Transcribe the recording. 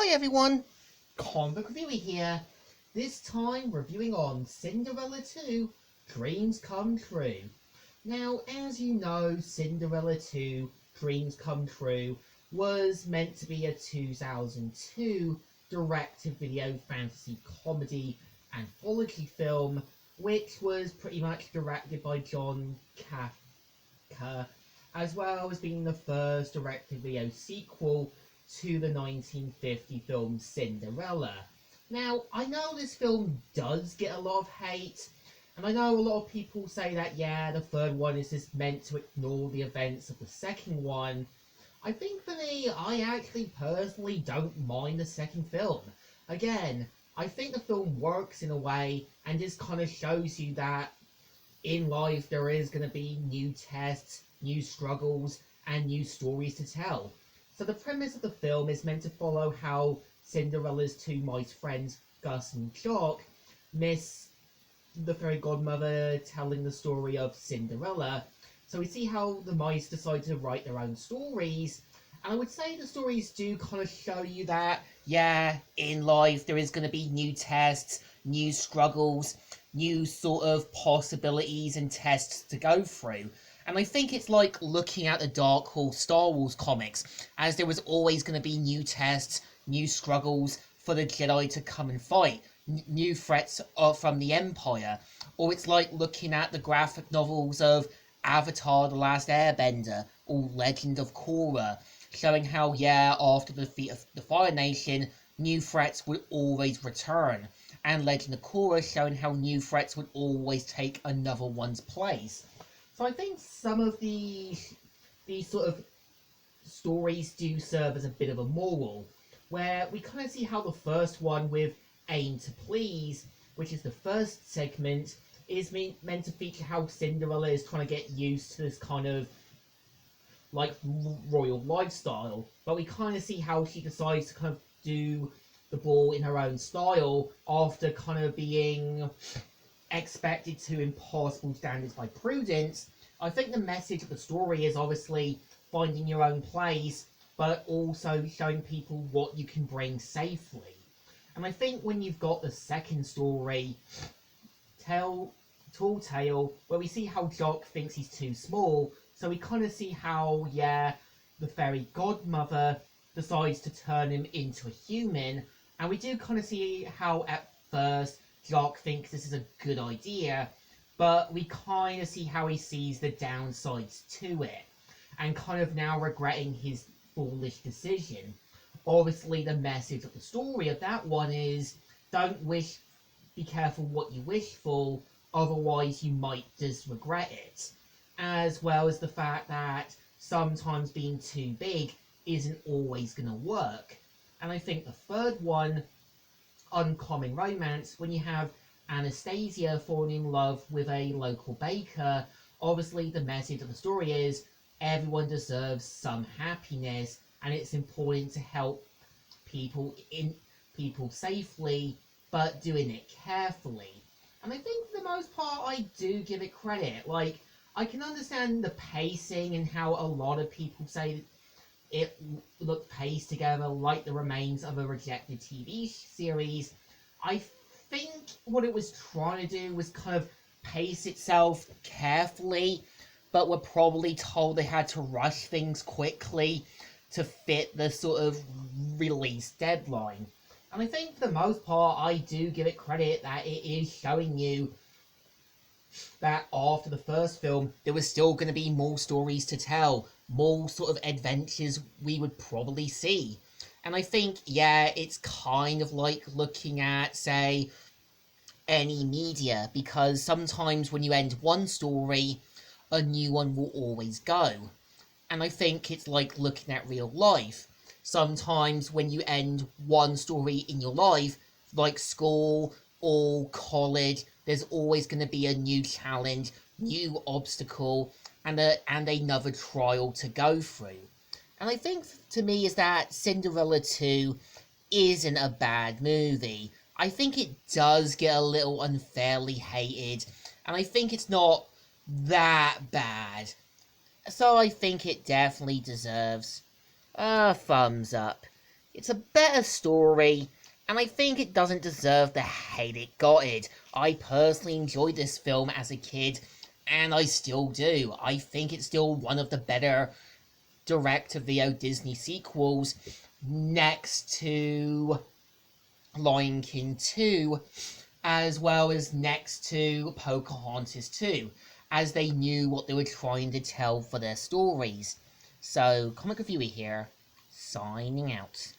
Hi everyone, Comic Reviewer here. This time reviewing on Cinderella 2, Dreams Come True. Now, as you know, Cinderella 2, Dreams Come True was meant to be a 2002 direct-to-video fantasy comedy anthology film, which was pretty much directed by John Kafka, as well as being the first direct-to-video sequel to the 1950 film Cinderella. Now, I know this film does get a lot of hate, and I know a lot of people say that, yeah, the third one is just meant to ignore the events of the second one. I think for me, I actually personally don't mind the second film. Again, I think the film works in a way and just kind of shows you that in life there is going to be new tests, new struggles, and new stories to tell. So the premise of the film is meant to follow how Cinderella's two mice friends, Gus and Jock, miss the fairy godmother telling the story of Cinderella. So we see how the mice decide to write their own stories. And I would say the stories do kind of show you that, yeah, in life there is going to be new tests, new struggles, new sort of possibilities and tests to go through. And I think it's like looking at the Dark Horse Star Wars comics, as there was always going to be new tests, new struggles for the Jedi to come and fight, new threats from the Empire. Or it's like looking at the graphic novels of Avatar The Last Airbender or Legend of Korra, showing how, yeah, after the defeat of the Fire Nation, new threats would always return. And Legend of Korra showing how new threats would always take another one's place. So I think some of these sort of stories do serve as a bit of a moral, where we kind of see how the first one with Aim to Please, which is the first segment, is meant to feature how Cinderella is trying to get used to this kind of like royal lifestyle, but we kind of see how she decides to kind of do the ball in her own style after kind of being expected to impossible standards by Prudence. I think the message of the story is obviously finding your own place, but also showing people what you can bring safely. And I think when you've got the second story, Tall Tale, where we see how Jock thinks he's too small, so we kind of see how, yeah, the fairy godmother decides to turn him into a human, and we do kind of see how at first Jock thinks this is a good idea, but we kind of see how he sees the downsides to it, and kind of now regretting his foolish decision. Obviously, the message of the story of that one is be careful what you wish for, otherwise you might just regret it. As well as the fact that sometimes being too big isn't always going to work. And I think the third one, Uncommon Romance, when you have Anastasia falling in love with a local baker, obviously the message of the story is everyone deserves some happiness, and it's important to help people safely, but doing it carefully. And I think for the most part I do give it credit. Like, I can understand the pacing and how a lot of people say it looked paced together like the remains of a rejected TV series. I think what it was trying to do was kind of pace itself carefully, but were probably told they had to rush things quickly to fit the sort of release deadline. And I think for the most part, I do give it credit that it is showing you that after the first film, there was still going to be more stories to tell, more sort of adventures we would probably see. And I think, yeah, it's kind of like looking at, say, any media, because sometimes when you end one story, a new one will always go. And I think it's like looking at real life. Sometimes when you end one story in your life, like school or college, there's always going to be a new challenge, new obstacle, and another trial to go through. And I think to me is that Cinderella 2 isn't a bad movie. I think it does get a little unfairly hated, and I think it's not that bad. So I think it definitely deserves a thumbs up. It's a better story, and I think it doesn't deserve the hate it got it. I personally enjoyed this film as a kid, and I still do. I think it's still one of the better direct-to-video Disney sequels, next to Lion King 2, as well as next to Pocahontas 2, as they knew what they were trying to tell for their stories. So, Comic Reviewer here, signing out.